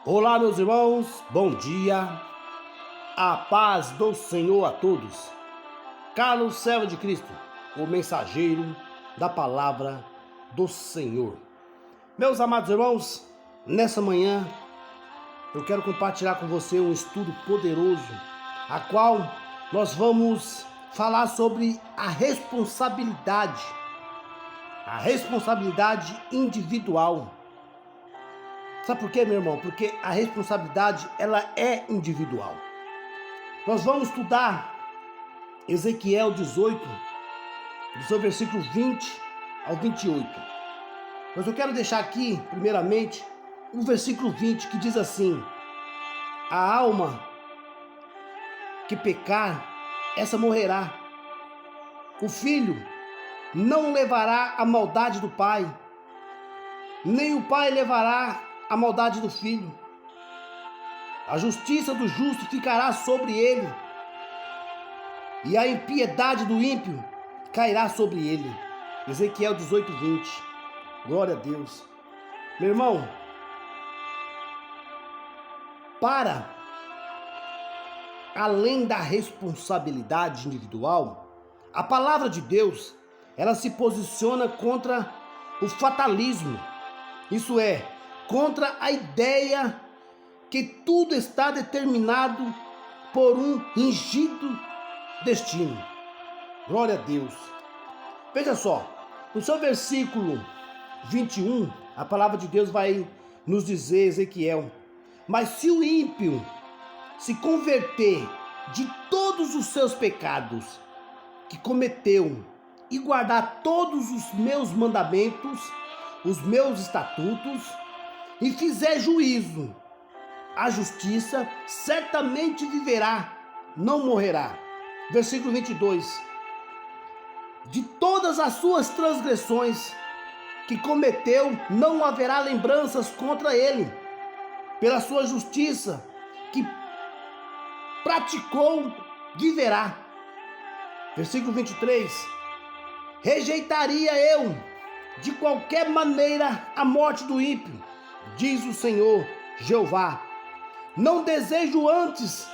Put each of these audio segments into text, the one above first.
Olá, meus irmãos, bom dia, a paz do Senhor a todos. Carlos, servo de Cristo, o mensageiro da palavra do Senhor. Meus amados irmãos, nessa manhã eu quero compartilhar com você um estudo poderoso, a qual nós vamos falar sobre a responsabilidade individual. Sabe por quê, meu irmão? Porque a responsabilidade, ela é individual. Nós vamos estudar Ezequiel 18, do seu versículo 20 ao 28. Mas eu quero deixar aqui, primeiramente, o versículo 20, que diz assim: a alma que pecar, essa morrerá. O filho não levará a maldade do pai, nem o pai levará a maldade do filho. A justiça do justo ficará sobre ele, e a impiedade do ímpio cairá sobre ele. Ezequiel 18, 20. Glória a Deus. Meu irmão, para além da responsabilidade individual, a palavra de Deus, ela se posiciona contra o fatalismo. Isso é, contra a ideia que tudo está determinado por um rígido destino. Glória a Deus. Veja só, no seu versículo 21, a palavra de Deus vai nos dizer, Ezequiel: mas se o ímpio se converter de todos os seus pecados que cometeu e guardar todos os meus mandamentos, os meus estatutos, e fizer juízo, a justiça, certamente viverá, não morrerá. Versículo 22. De todas as suas transgressões que cometeu, não haverá lembranças contra ele. Pela sua justiça que praticou, viverá. Versículo 23. Rejeitaria eu de qualquer maneira a morte do ímpio, diz o Senhor Jeová. Não desejo antes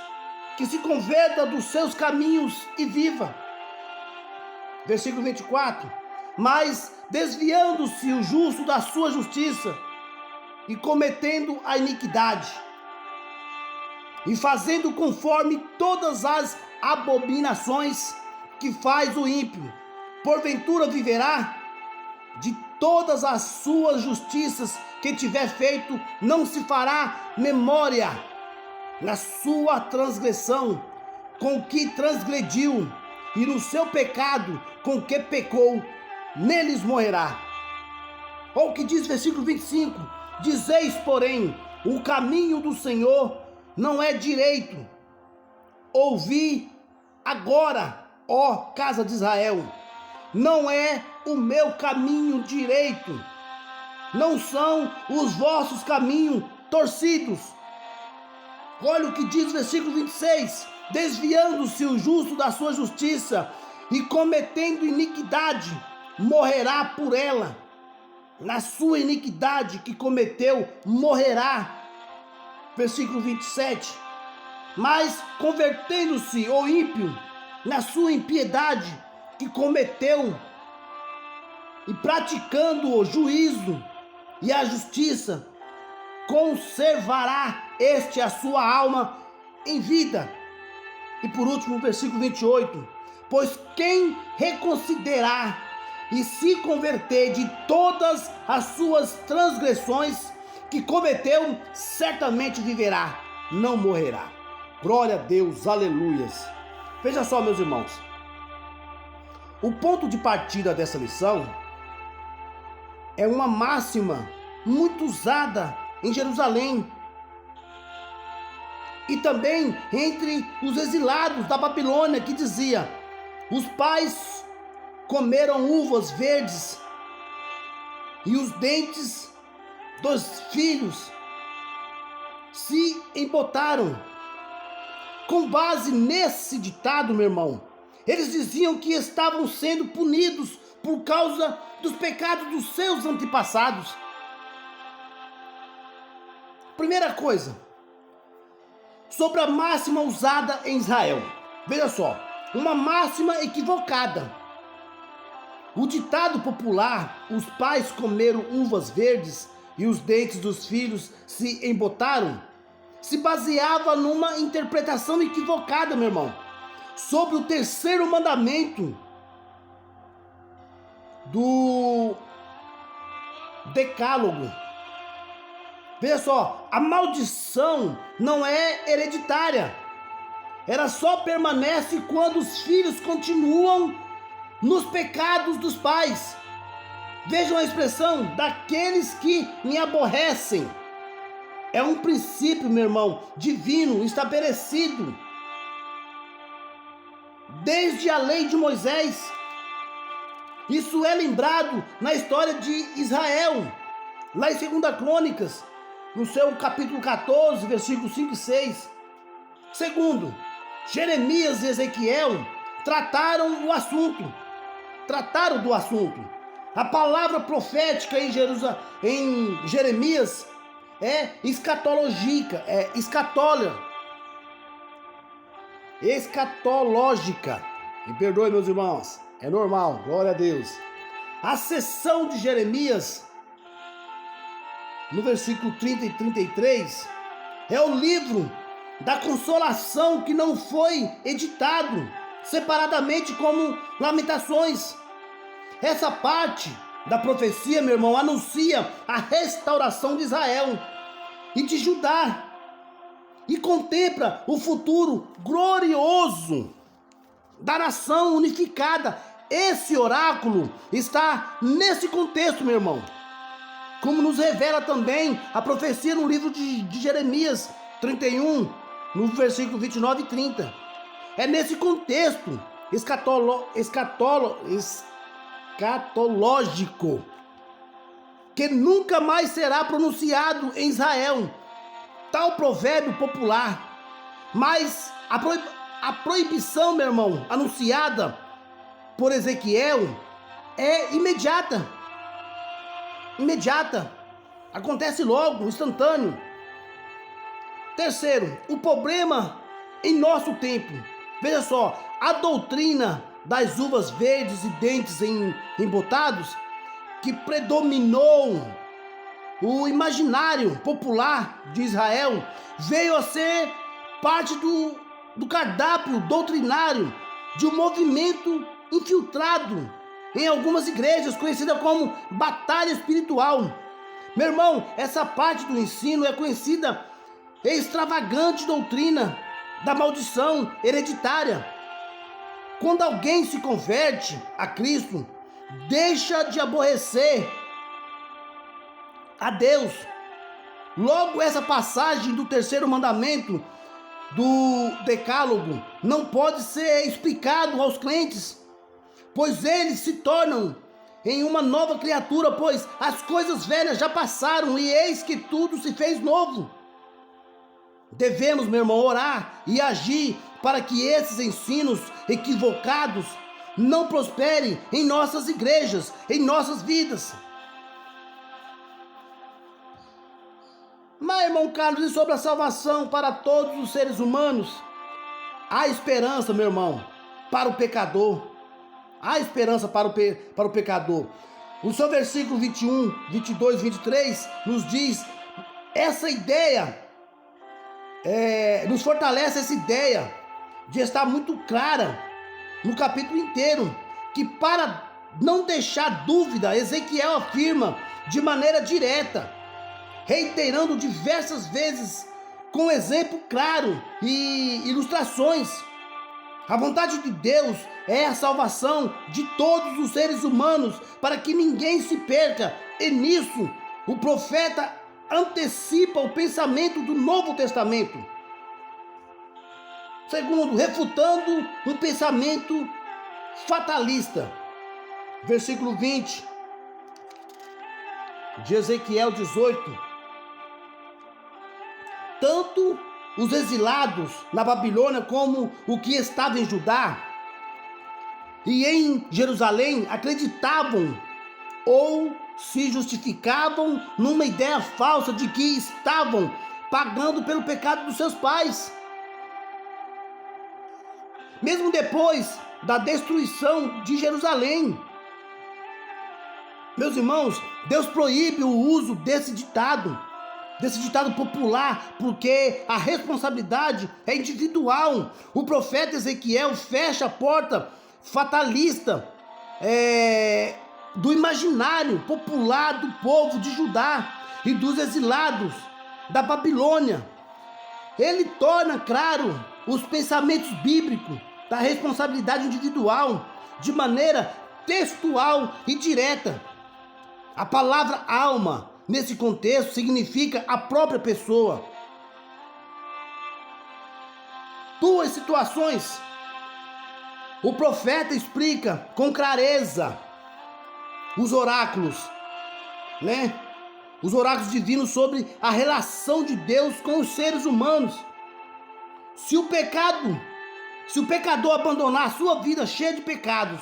que se converta dos seus caminhos e viva. Versículo 24. Mas desviando-se o justo da sua justiça e cometendo a iniquidade e fazendo conforme todas as abominações que faz o ímpio, porventura viverá. De todas as suas justiças que tiver feito, não se fará memória. Na sua transgressão com que transgrediu, e no seu pecado com que pecou, neles morrerá. Ou o que diz versículo 25: dizeis, porém, o caminho do Senhor não é direito. Ouvi agora, ó casa de Israel, não é o meu caminho direito, não são os vossos caminhos torcidos. Olha o que diz o versículo 26: desviando-se o justo da sua justiça e cometendo iniquidade, morrerá por ela. Na sua iniquidade que cometeu, morrerá. Versículo 27. Mas convertendo-se o ímpio na sua impiedade que cometeu, e praticando o juízo e a justiça, conservará este a sua alma em vida. E por último, versículo 28. Pois quem reconsiderar e se converter de todas as suas transgressões que cometeu, certamente viverá, não morrerá. Glória a Deus, aleluias. Veja só, meus irmãos, o ponto de partida dessa lição é uma máxima muito usada em Jerusalém e também entre os exilados da Babilônia, que dizia: os pais comeram uvas verdes e os dentes dos filhos se embotaram. Com base nesse ditado, meu irmão, eles diziam que estavam sendo punidos por causa dos pecados dos seus antepassados. Primeira coisa, sobre a máxima usada em Israel. Veja só, uma máxima equivocada. O ditado popular, os pais comeram uvas verdes e os dentes dos filhos se embotaram, se baseava numa interpretação equivocada, meu irmão, sobre o terceiro mandamento do Decálogo. Veja só, a maldição não é hereditária. Ela só permanece quando os filhos continuam nos pecados dos pais. Vejam a expressão, daqueles que me aborrecem. É um princípio, meu irmão, divino, estabelecido desde a lei de Moisés. Isso é lembrado na história de Israel, lá em 2 Crônicas, no seu capítulo 14, versículos 5 e 6. Segundo, Jeremias e Ezequiel trataram do assunto. A palavra profética em Jeremias é escatológica, escatológica. Me perdoe, meus irmãos, é normal, glória a Deus. A sessão de Jeremias, no versículo 30 e 33, é o livro da consolação que não foi editado separadamente como Lamentações. Essa parte da profecia, meu irmão, anuncia a restauração de Israel e de Judá e contempla o futuro glorioso da nação unificada. Esse oráculo está nesse contexto, meu irmão, como nos revela também a profecia no livro de Jeremias 31, no versículo 29 e 30. É nesse contexto escatológico que nunca mais será pronunciado em Israel tal provérbio popular. Mas a proibição, meu irmão, anunciada por Ezequiel é imediata. Acontece logo, instantâneo. Terceiro, o problema em nosso tempo. Veja só, a doutrina das uvas verdes e dentes embotados, que predominou o imaginário popular de Israel, veio a ser parte do cardápio doutrinário de um movimento infiltrado em algumas igrejas, conhecida como batalha espiritual. Meu irmão, essa parte do ensino é conhecida extravagante doutrina da maldição hereditária. Quando alguém se converte a Cristo, deixa de aborrecer a Deus. Logo, essa passagem do terceiro mandamento do Decálogo não pode ser explicado aos crentes, pois eles se tornam em uma nova criatura, pois as coisas velhas já passaram e eis que tudo se fez novo. Devemos, meu irmão, orar e agir para que esses ensinos equivocados não prosperem em nossas igrejas, em nossas vidas. Mas, irmão Carlos, e sobre a salvação para todos os seres humanos? Há esperança, meu irmão, para o pecador. Há esperança para o pecador. O seu versículo 21, 22, 23 nos diz essa ideia, nos fortalece essa ideia de estar muito clara no capítulo inteiro, que para não deixar dúvida, Ezequiel afirma de maneira direta, reiterando diversas vezes com exemplo claro e ilustrações. A vontade de Deus é a salvação de todos os seres humanos, para que ninguém se perca, e nisso o profeta antecipa o pensamento do Novo Testamento. Segundo, refutando um pensamento fatalista. Versículo 20 de Ezequiel 18. Tanto os exilados na Babilônia como o que estava em Judá e em Jerusalém acreditavam ou se justificavam numa ideia falsa de que estavam pagando pelo pecado dos seus pais. Mesmo depois da destruição de Jerusalém, meus irmãos, Deus proíbe o uso desse ditado popular, porque a responsabilidade é individual. O profeta Ezequiel fecha a porta fatalista do imaginário popular do povo de Judá e dos exilados da Babilônia. Ele torna claro os pensamentos bíblicos da responsabilidade individual de maneira textual e direta. A palavra alma, nesse contexto, significa a própria pessoa. Duas situações. O profeta explica com clareza os oráculos, Os oráculos divinos sobre a relação de Deus com os seres humanos. Se o pecador abandonar a sua vida cheia de pecados,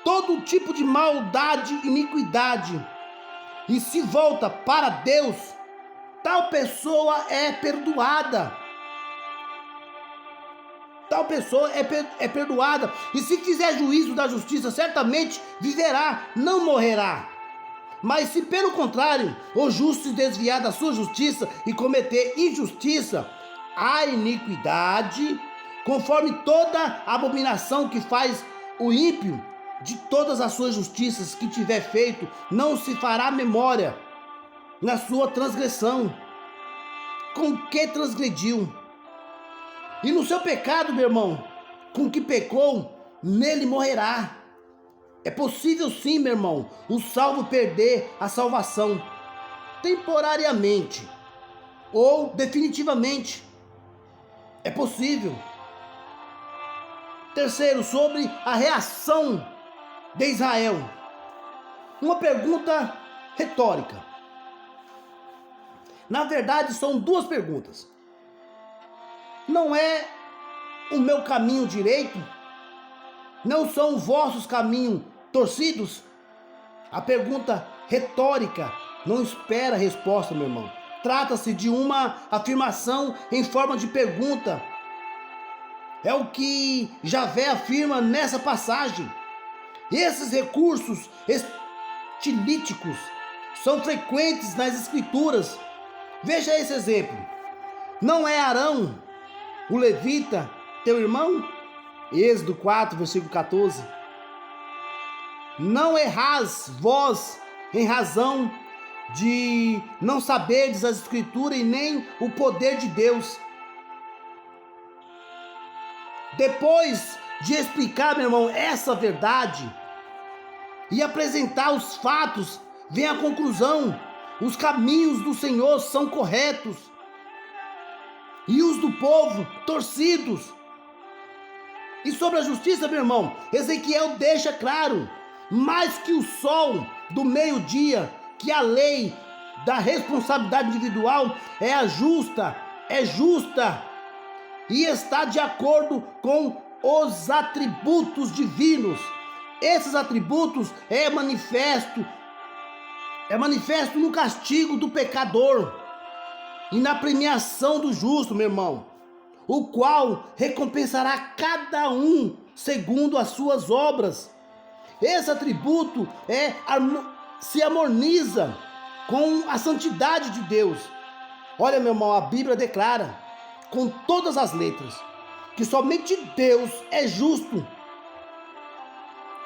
todo tipo de maldade, iniquidade, e se volta para Deus, tal pessoa é perdoada. Tal pessoa é perdoada. E se fizer juízo da justiça, certamente viverá, não morrerá. Mas se pelo contrário, o justo se desviar da sua justiça e cometer injustiça, a iniquidade, conforme toda abominação que faz o ímpio, de todas as suas justiças que tiver feito, não se fará memória na sua transgressão, com que transgrediu. E no seu pecado, meu irmão, com que pecou, nele morrerá. É possível sim, meu irmão, o salvo perder a salvação, temporariamente ou definitivamente. É possível. Terceiro, sobre a reação de Israel. Uma pergunta retórica. Na verdade, são duas perguntas. Não é o meu caminho direito? Não são os vossos caminhos torcidos? A pergunta retórica não espera resposta, meu irmão. Trata-se de uma afirmação em forma de pergunta. É o que Javé afirma nessa passagem. Esses recursos estilísticos são frequentes nas escrituras. Veja esse exemplo. Não é Arão, o levita, teu irmão? Êxodo 4, versículo 14. Não errais vós em razão de não saberdes as escrituras e nem o poder de Deus. Depois de explicar, meu irmão, essa verdade e apresentar os fatos, vem a conclusão: os caminhos do Senhor são corretos e os do povo torcidos. E sobre a justiça, meu irmão, Ezequiel deixa claro: mais que o sol do meio-dia, que a lei da responsabilidade individual é justa e está de acordo com os atributos divinos. Esses atributos é manifesto no castigo do pecador e na premiação do justo, meu irmão, o qual recompensará cada um segundo as suas obras. Esse atributo se harmoniza com a santidade de Deus. Olha, meu irmão, a Bíblia declara com todas as letras que somente Deus é justo,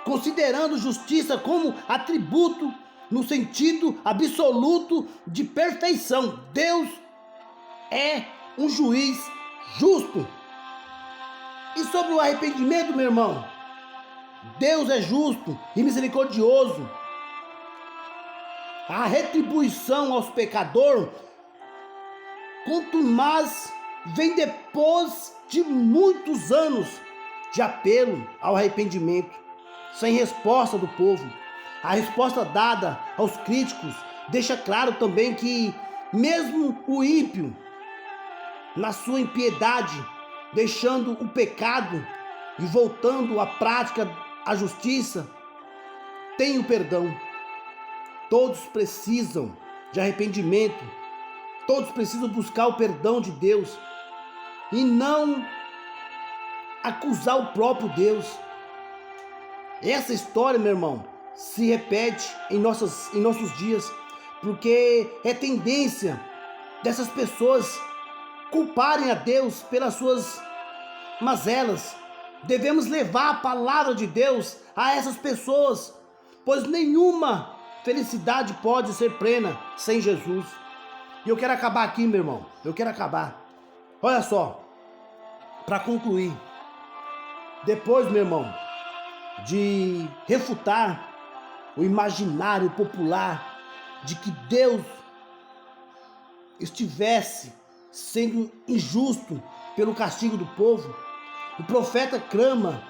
considerando justiça como atributo no sentido absoluto de perfeição. Deus é um juiz justo. E sobre o arrependimento, meu irmão, Deus é justo e misericordioso. A retribuição aos pecadores, contumaz, vem depois de muitos anos de apelo ao arrependimento, sem resposta do povo. A resposta dada aos críticos deixa claro também que mesmo o ímpio, na sua impiedade, deixando o pecado e voltando à prática, à justiça, tem o perdão. Todos precisam de arrependimento. Todos precisam buscar o perdão de Deus e não acusar o próprio Deus. Essa história, meu irmão, se repete em nossos dias, porque é tendência dessas pessoas culparem a Deus pelas suas mazelas. Devemos levar a palavra de Deus a essas pessoas, pois nenhuma felicidade pode ser plena sem Jesus. E eu quero acabar aqui, meu irmão. Eu quero acabar. Olha só, para concluir, depois, meu irmão, de refutar o imaginário popular de que Deus estivesse sendo injusto pelo castigo do povo, o profeta clama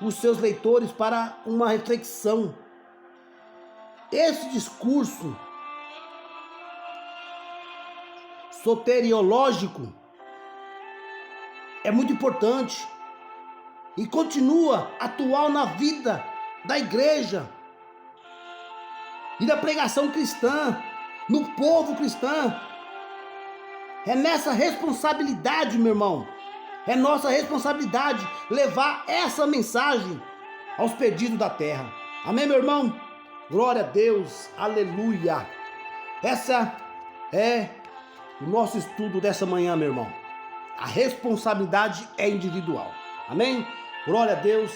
os seus leitores para uma reflexão. Esse discurso soteriológico é muito importante e continua atual na vida da igreja e da pregação cristã, no povo cristão. É nessa responsabilidade, meu irmão, é nossa responsabilidade levar essa mensagem aos perdidos da terra. Amém, meu irmão? Glória a Deus, aleluia. Essa é o nosso estudo dessa manhã, meu irmão. A responsabilidade é individual. Amém? Glória a Deus.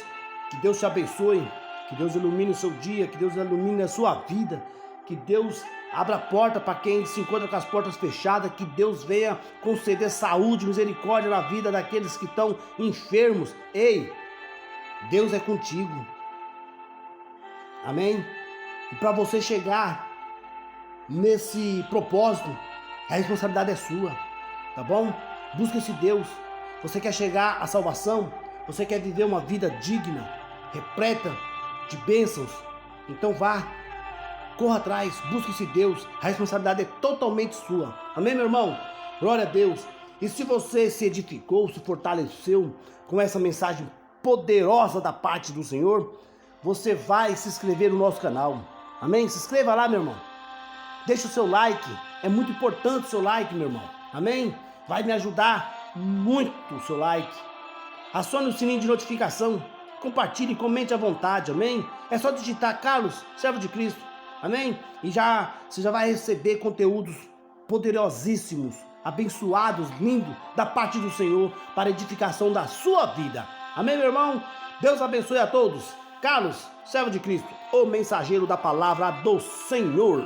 Que Deus te abençoe. Que Deus ilumine o seu dia. Que Deus ilumine a sua vida. Que Deus abra a porta para quem se encontra com as portas fechadas. Que Deus venha conceder saúde e misericórdia na vida daqueles que estão enfermos. Ei, Deus é contigo. Amém? E para você chegar nesse propósito, a responsabilidade é sua, tá bom? Busque esse Deus. Você quer chegar à salvação? Você quer viver uma vida digna, repleta de bênçãos? Então vá, corra atrás, busque esse Deus. A responsabilidade é totalmente sua. Amém, meu irmão? Glória a Deus. E se você se edificou, se fortaleceu com essa mensagem poderosa da parte do Senhor, você vai se inscrever no nosso canal. Amém? Se inscreva lá, meu irmão. Deixa o seu like, é muito importante o seu like, meu irmão. Amém? Vai me ajudar muito o seu like. Acione o sininho de notificação, compartilhe, comente à vontade, amém? É só digitar Carlos, servo de Cristo, amém? E você já vai receber conteúdos poderosíssimos, abençoados, lindos, da parte do Senhor, para edificação da sua vida. Amém, meu irmão? Deus abençoe a todos. Carlos, servo de Cristo, o mensageiro da palavra do Senhor.